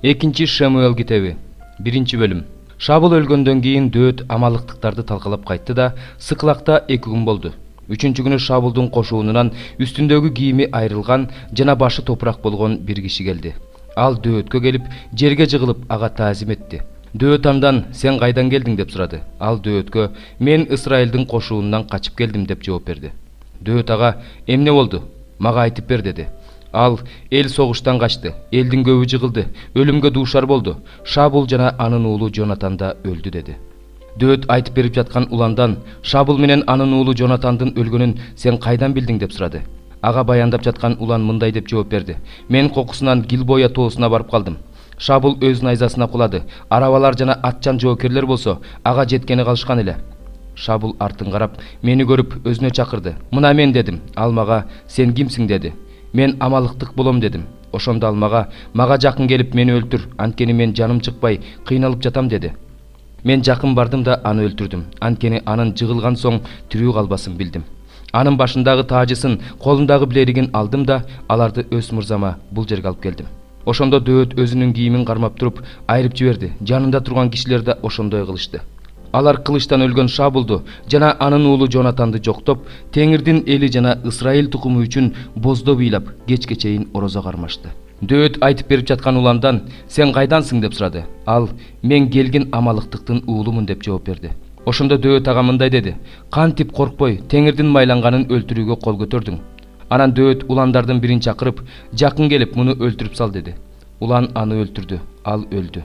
Экинчи Шамуэл китеби 1-бөлүм. Шабыл өлгөндөн кийин Дөөт амалыктыктарды талкалап кайтты да Сыкылакта 2 күн болду. 3-чү күнү Шабылдын кошуунунан үстүндөгү кийими айрылган жана башы топурак болгон бир киши келди. Ал Дөөткө келип, жерге жыгылып ага таазим этти. Дөөт андан "Сен кайдан келдиң?" деп сурады. Ал Дөөткө "Мен Исраилдин кошуунунан качып келдим" деп жооп берди. Дөөт ага "Эмне болду? Мага айтып бер" деди. Ал эл согуштан качты, элдин көбү жыгылды, өлүмгө дуушар болду. Шабыл жана анын уулу Жонатан да өлдү деди. Дөөт айтып берип жаткан уландан Шабыл менен анын уулу Жонатандын өлгөнүн сен кайдан билдиң деп сурады. Ага баяндап жаткан улан мындай деп жооп берди: "Мен кокусунан Гилбоя тоосуна барып калдым. Шабыл өз найзасына кулады. Арабалар жана атчан жоокерлер болсо ага жеткени калышкан эле." Шабыл артын карап, мени көрүп өзүнө чакырды. "Мына мен" дедим. Ал мага "Сен кимсиң?" деди. "Мен амалыктык болом" дедим. Ошондо ал мага жакын келип мени өлтүр, анткени мен жаным чыкпай кыйналып жатам" деди. Мен жакын бардым да аны өлтүрдүм, анткени анын жыгылган соң тирүү калбасын билдим. Анын башындагы таажысын, колундагы билеригин алдым да аларды өз мырзама бул жерге алып келдим. Ошондо Дөөт өзүнүн кийимин кармап туруп айрып жиберди. Жанында турган кишилер да ошондой кылышты. Алар кылычтан өлгөн Шабылды жана анын уулу Жонатанды жоктоп, Теңирдин эли жана Исраил тукуму үчүн боздо ыйлап, кечке чейин орозо кармашты. Дөөт айтып берип жаткан уландан "Сен кайдансың?" деп сурады. Ал "Мен келгин амалыктыктын уулумун" деп жооп берди. Ошондо Дөөт ага мындай деди: "Кантип коркпой Теңирдин майланганын өлтүрүүгө кол көтөрдүң?" Анан Дөөт уландардын бирин чакырып, "Жакын келип муну өлтүрүп сал" деди. Улан аны өлтүрдү, ал өлдү.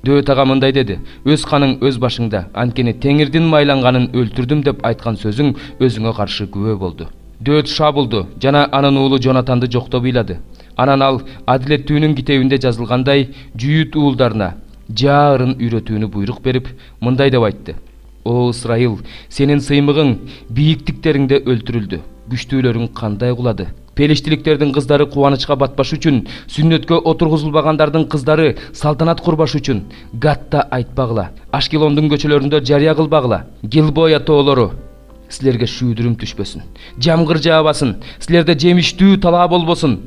Дөөт ага мындай деди: "Өз каның өз башыңда, анткени Теңирдин майланганын өлтүрдүм деп айткан сөзүң өзүңө каршы күбө болду." Дөөт Шабылды жана анын уулу Жонатанды жоктоп ыйлады. Анан ал Адилеттүүнүн китебинде жазылгандай Жүйүт уулдарына жаарын үйрөтүүнү буйрук берип, мындай деп айтты: "О Исраил, сенин сыймыгың бийиктиктериңде өлтүрүлдү. Күчтүүлөрүң кандай кулады? Пелиштиликтердин кыздары кубанычка батпаш үчүн, сүннөткө отургузулбагандардын кыздары салтанат курбаш үчүн Гатта айтпагыла, Ашкелондун көчөлөрүндө жарыя кылбагыла. Гилбоя тоолору, силерге шүүдүрүм түшпөсүн. Жамгыр жаабасын, силерде жемиштүү талаа болбосун.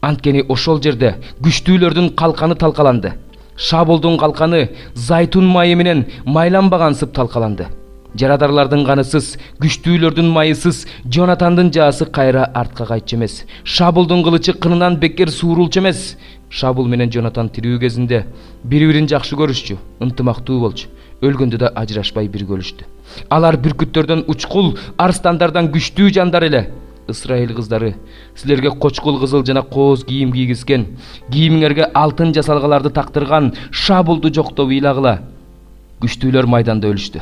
Анткени ошол жерде күчтүүлөрдүн калканы талкаланды. Шабылдын калканы зайтун майы менен майланбагансып талкаланды. Жарадарлардын канысыз, күчтүүлөрдүн майысыз Жонатандын жаасы кайра артка кайтчу эмес. Шабылдын кылычы кынынан бекер suurулчу эмес." Шабыл менен Жонатан тирүү кезинде бири-бирин жакшы көрүшчү, ынтымактуу болчу. Өлгөндө да ажырашпай бирге өлүштү. Алар бүркүттөрдөн учкул, арстандардан күчтүү жандар эле. Исраил кыздары, силерге кочкул кызыл жана кооз кийим кийгизген, кийимиңерге алтын жасалгаларды тактырган Шабылды жоктоп ыйлагыла. Күчтүүлөр майданда өлүштү.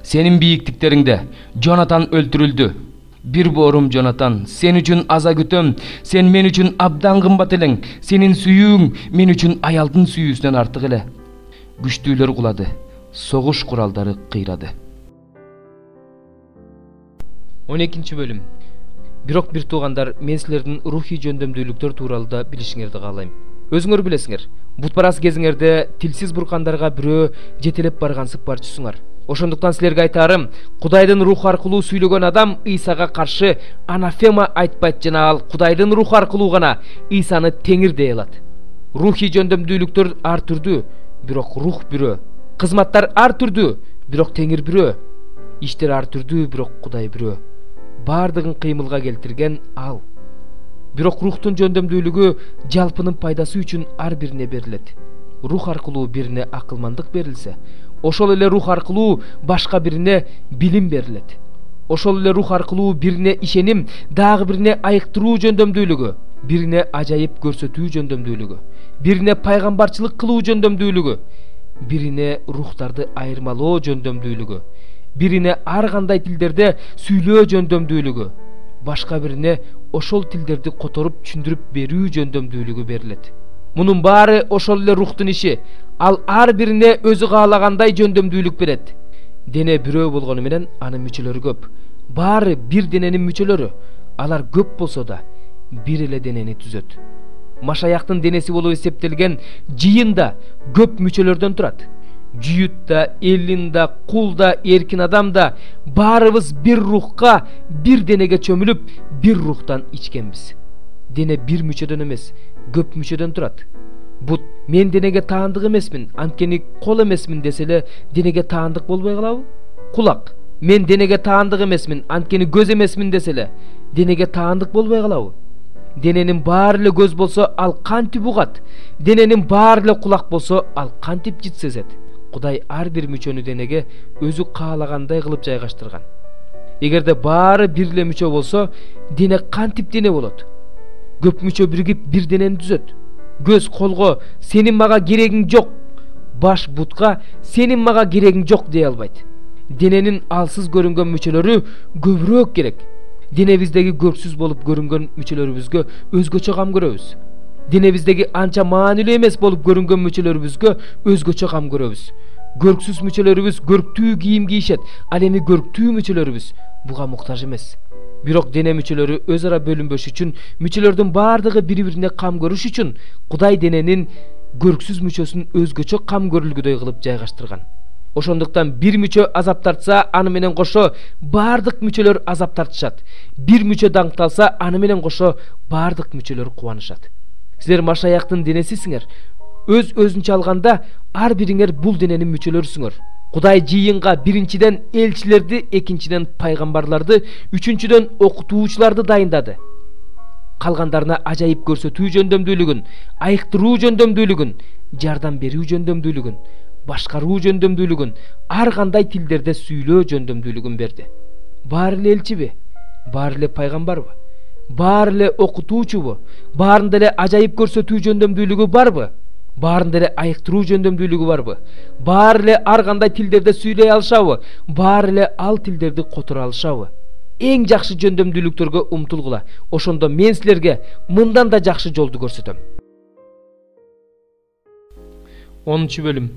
Сенин бийиктиктериңде Жонатан өлтүрүлдү. Бир боорум Жонатан, сен үчүн аза күтөм. Сен мен үчүн абдан кымбат элең. Сенин сүйүүң мен үчүн аялдын сүйүүсүнөн артык эле. Күчтүүлөр кулады, согуш куралдары кыйрады. 12-бөлүм. Бирок бир туугандар, мен силердин рухий жөндөмдүүлүктөр тууралуу да билишиңерди каалайм. Өзүңөр билесиңер, бутпарас кезиңерде тилсиз буркандарга бирөө жетелеп баргансып барчусуңар. Ошондуктан силерге айтарым, Кудайдын руху аркылуу сүйлөгөн адам Исага каршы анафема айтпайт жана ал Кудайдын руху аркылуу гана Исаны Теңир дей алат. Рухий жөндөмдүүлүктөр ар түрдүү, бирок рух бирөө. Кызматтар ар түрдүү, бирок Теңир бирөө. Иштер ар түрдүү, бирок Кудай бирөө. Бардыгын кыймылга келтирген ал. Бирок рухтун жөндөмдүүлүгү жалпынын пайдасы үчүн ар бирине берилет. Рух аркылуу бирине акылмандык берилсе, ошол эле рух аркылуу башка бирине билим берилет. Ошол эле рух аркылуу бирине ишеним, дагы бирине айыктыруу жөндөмдүүлүгү, бирине ажайып көрсөтүү жөндөмдүүлүгү, бирине пайгамбарчылык кылуу жөндөмдүүлүгү, бирине рухтарды айырмалоо жөндөмдүүлүгү, бирине ар кандай тилдерде сүйлөө жөндөмдүүлүгү, башка бирине ошол тилдерди которуп түшүндүрүп берүү жөндөмдүүлүгү берилет. Мунун баары ошол эле рухтун иши. Ал ар бирине өзү каалагандай жөндөмдүүлүк берет. Дене бирөө болгону менен анын мүчөлөрү көп. Баары бир дененин мүчөлөрү. Алар көп болсо да бир эле денени түзөт. Машаяктын денеси болуп эсептелген жыйын да көп мүчөлөрдөн турат. Жүйүт да, элин да, кул да, эркин адам да баарыбыз бир рухка, бир денеге чөмүлүп, бир рухтан ичкенбиз. Дене бир мүчөдөн эмес, көп мүчөдөн турат. Бут мен денеге таандык эмесмин, анткени кол эмесмин десе эле денеге таандык болбой калабы? Кулак мен денеге таандык эмесмин, анткени көз эмесмин десе эле денеге таандык болбой калабы? Дененин баары эле көз болсо ал кантип угат? Дененин баары эле кулак болсо ал кантип жит сезет? Кудай ар бир мүчөнү денеге өзү каалагандай кылып жайгаштырган. Эгерде баары бир эле мүчө болсо, дене кантип дене болот? Көп мүчө биригип бир денени түзөт. Көз колго сенин мага керегиң жок, баш бутка сенин мага керегиң жок дей албайт. Дененин алсыз көрүнгөн мүчөлөрү көбүрөөк керек. Денебиздеги көрксүз болуп көрүнгөн мүчөлөрүбүзгө өзгөчө кам көрөбүз. Денебиздеги анча маанилүү эмес болуп көрүнгөн мүчөлөрүбүзгө өзгөчө кам көрөбүз. Көрксүз мүчөлөрүбүз көрктүү кийим кийишет, ал эми көрктүү мүчөлөрүбүз буга муктаж эмес. Бирок дене мүчөлөрү өз ара бөлүнбөш үчүн, мүчөлөрдүн баардыгы бири-бирине кам көрүш үчүн Кудай дененин көрксүз мүчөсүн өзгөчө кам көрүлгүдөй кылып жайгаштырган. Ошондуктан бир мүчө азап тартса, аны менен кошо баардык мүчөлөр азап тартышат. Бир мүчө даңкталса, аны менен кошо баардык мүчөлөр кубанышат. Силер Машаяктын денесисиңер. Өз өзүнчө алганда ар бириңер бул дененин мүчөлөрүсүңөр. Кудай жыйынга биринчиден элчилерди, экинчиден пайгамбарларды, үчүнчүдөн окутуучуларды дайындады. Калгандарына ажайып көрсөтүү жөндөмдүүлүгүн, айыктыруу жөндөмдүүлүгүн, жардам берүү жөндөмдүүлүгүн, башкаруу жөндөмдүүлүгүн, ар кандай тилдерде сүйлөө жөндөмдүүлүгүн берди. Баары эле элчиби? Баары эле пайгамбарбы? Баары эле окутуучубу? Баарында эле ажайып көрсөтүү жөндөмдүүлүгү барбы? Баарында эле айыктыруу жөндөмдүүлүгү барбы? Баары эле ар кандай тилдерде сүйлөй алышабы? Баары эле ал тилдерди которо алышабы? Эң жакшы жөндөмдүүлүктөргө умтулгула. Ошондо мен силерге мындан да жакшы жолду көрсөтөм. 10-бөлүм.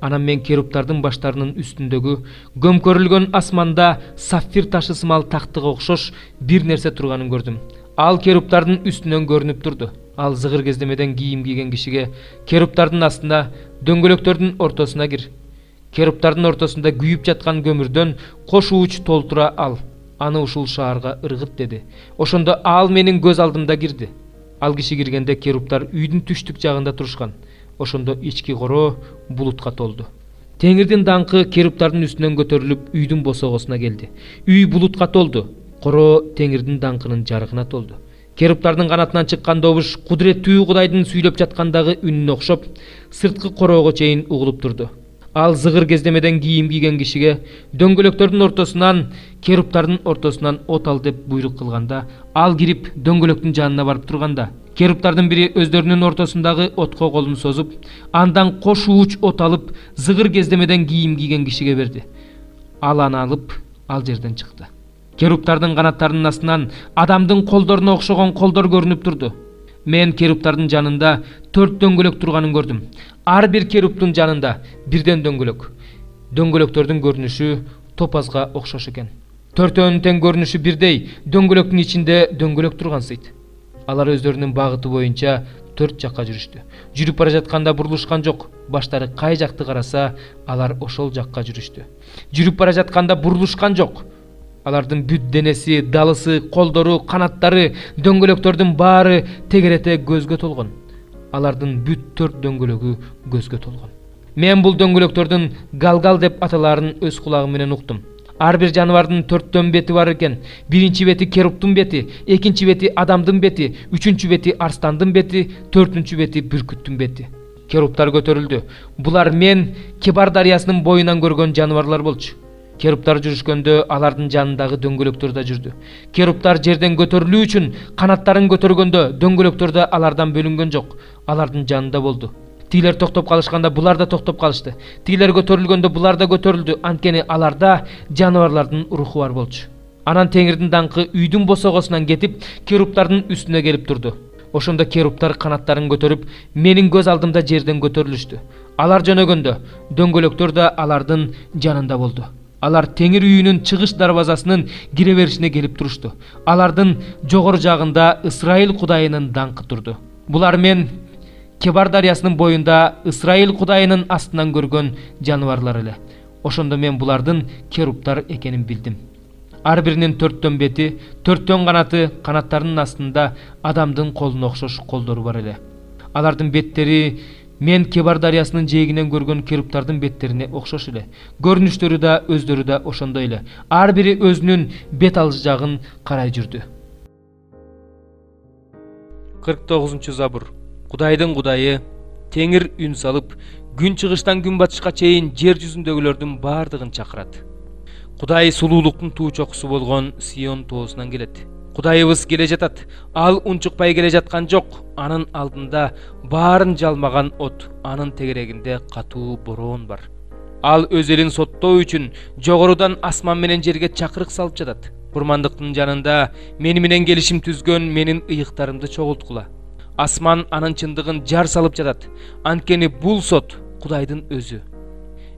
Анан мен керуптардын баштарынын үстүндөгү көмкөрүлгөн асманда саффир ташы сымал тактыга окшош бир нерсе турганын көрдүм. Ал керуптардын үстүнөн көрүнүп турду. Ал зыгыр кездемеден кийим кийген кишиге керуптардын астына, дөңгөлөктөрдүн ортосуна кир. Керуптардын ортосунда күйүп жаткан көмүрдөн кош ууч толтура ал. Аны ушул шаарга ыргыт деди. Ошондо ал менин көз алдымда кирди. Ал киши киргенде керуптар үйдүн түштүк жагында турушкан. Ошондо ички коро булутка толду. Теңирдин даңкы керуптардын үстүнөн көтөрүлүп үйдүн босогосуна келди. Үй булутка толду. Коро теңирдин даңкынын жарыгына толду. Керуптардын канатынан чыккан добуш кудуреттүү Кудайдын сүйлөп жаткандагы үнүнө окшоп, сырткы короого чейин угулуп турду. Ал зыгыр кездемеден кийим кийген кишиге дөңгөлөктөрдүн ортосунан, керуптардын ортосунан от ал деп буйрук кылганда, ал кирип дөңгөлөктүн жанына барып турганда, керуптардын бири өздөрүнүн ортосундагы отко колун созуп, андан кош ууч от алып, зыгыр кездемеден кийим кийген кишиге берди. Ал аны алып, ал жерден чыкты. Керуптардын канаттарынын астынан адамдын колдоруна окшогон колдор көрүнүп турду. Мен керуптардын жанында 4 дөңгөлөк турганын көрдүм. Ар бир керуптун жанында бирден дөңгөлөк. Дөңгөлөктөрдүн көрүнүшү топазга окшош экен. Төртөөнүн тең көрүнүшү бирдей, дөңгөлөктүн ичинде дөңгөлөк тургансыйт. Алар өздөрүнүн багыты боюнча 4 жакка жүрүштү. Жүрүп бара жатканда бурулушкан жок. Баштары кай жакты караса, алар ошол жакка жүрүштү. Жүрүп бара жатканда бурулушкан жок. Алардын бүт денеси, далысы, колдору, канаттары, дөңгөлөктөрдүн баары тегерете көзгө толгон. Алардын бүт 4 дөңгөлөгү көзгө толгон. Мен бул дөңгөлөктөрдүн галгал деп аталарын өз кулагым менен уктум. Ар бир жаныбардын 4 бети бар экен. Биринчи бети керуптун бети, экинчи бети адамдын бети, үчүнчү бети арстандын бети, төртүнчү бети бүркүттүн бети. Керуптар көтөрүлдү. Булар мен Кебар дарыясынын боюнан көргөн жаныбарлар болчу. Керуптар жүрүшкөндө алардын жанындагы дөңгөлөктөр да жүрдү. Керуптар жерден көтөрүлүү үчүн канаттарын көтөргөндө дөңгөлөктөр да алардан бөлүнгөн жок. Алардын жанында болду. Тигилер токтоп калышканда булар да токтоп калышты. Тигилер көтөрүлгөндө булар да көтөрүлдү. Анткени аларда жаныбарлардын руху бар болчу. Анан теңирдин даңкы үйдүн босогосунан кетип, керуптардын үстүнө келип турду. Ошондо керуптар канаттарын көтөрүп, менин көз алдымда жерден көтөрүлүштү. Алар жөнөгөндө дөңгөлөктөр да алардын жанында болду. Алар теңир үйүнүн чыгыш дарбазасынын кире беришине келип турушту. Алардын жогору жагында Ысрайыл Кудайынын даңкы турду. Булар мен Кебар дарыясынын боюнда Ысрайыл Кудайынын астынан көргөн жаныбарлар эле. Ошондо мен булардын керуптар экенин билдим. Ар биринин 4 бети, 4 канаты, канаттарынын астында адамдын колуна окшош колдору бар эле. Алардын беттери мен Кебар дарыясынын жээгинен көргөн керуптардын беттерине окшош эле. Көрүнүштөрү да өздөрү да ошондой эле. Ар бири өзүнүн бет алыс жагын карай жүрдү. 49-забур. Кудайдын Кудайы теңир үн салып, күн чыгыштан күн батышка чейин жер жүзүндөгүлөрдүн бардыгын чакырат. Кудай сулуулуктун туу чокусу болгон Сион тоосунан келет. Кудайыбыз келе жатат. Ал унчукпай келе жаткан жок. Анын алдында баарын жалмаган от, анын тегерегинде катуу бороон бар. Ал өз элин соттоо үчүн жогорудан асман менен жерге чакырык салып жатат. Курмандыктын жанында мени менен келишим түзгөн менин ыйыктарымды чогулткула. Асман анын чындыгын жар салып жатат. Анткени бул сот Кудайдын өзү.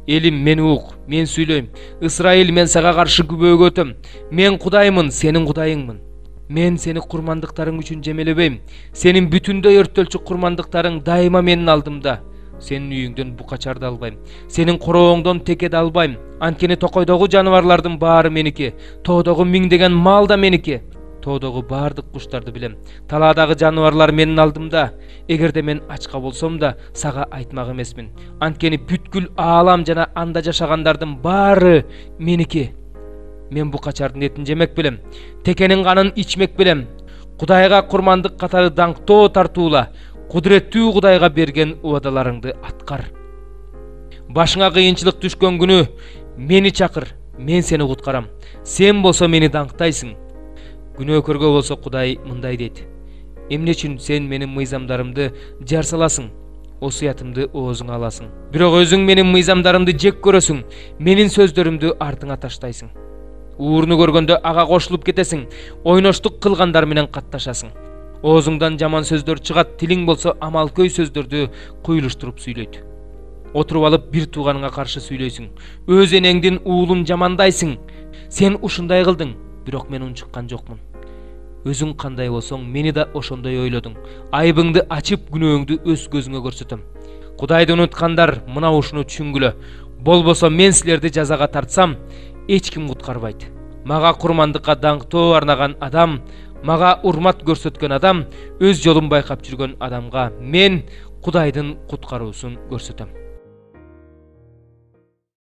Элим, мени ук, мен сүйлөйм. Исраил, мен сага каршы күбөөгө өтөм. Мен Кудаймын, сенин Кудайыңмын. Мен сени курмандыктарың үчүн жемелебейм. Сенин бүтүндөй өрттөлчү курмандыктарың дайыма менин алдымда. Сенин үйүңдөн бука чарды албайм. Сенин корооңдон текеди албайм. Анткени токойдогу жаныбарлардын баары меники, тоодогу миңдеген мал да меники. Тоодогу баардык куштарды билем. Талаадагы жаныбарлар менин алдымда. Эгерде мен ачка болсом да, сага айтмак эмесмин. Анткени бүткүл аалам жана анда жашагандардын баары меники. Мен бу качардын этин жемек белем. Текенин канын ичмек белем. Кудайга курмандык катары даңктоо тартуула. Кудуреттүү Кудайга берген убадаларыңды аткар. Башыңа кыйынчылык түшкөн күнү мени чакыр, мен сени куткарам. Сен болсо мени даңктайсың. Күнөөкөргө болсо Кудай мындай дейт. Эмне үчүн сен менин мыйзамдарымды жар саласың? Осуятымды оозуңа аласың. Бирок өзүң менин мыйзамдарымды жек көрөсүң, менин сөздөрүмдү артыңа таштайсың. Ууруну көргөндө ага кошулуп кетесиң, ойноштук кылгандар менен катташасың. Оозуңдан жаман сөздөр чыгат, тилиң болсо амалкөй сөздөрдү куйлуштуруп сүйлөйт. Отуруп алып бир тууганыңа каршы сүйлөйсүң. Өз энеңдин уулун жамандайсың. Сен ушундай кылдың, бирок мен унчуккан жокмун. Өзүң кандай болсоң, мени да ошондой ойлодуң. Айыбыңды ачып, күнөөңдү өз көзүңө көрсөтөм. Кудайды унуткандар мына ушуну түшүнгүлө. Болбосо мен силерди жазага тартсам, эч ким куткарбайт. Мага курмандыкка даңктоо арнаган адам, мага урмат көрсөткөн адам, өз жолун байкап жүргөн адамга мен Кудайдын куткаруусун көрсөтөм.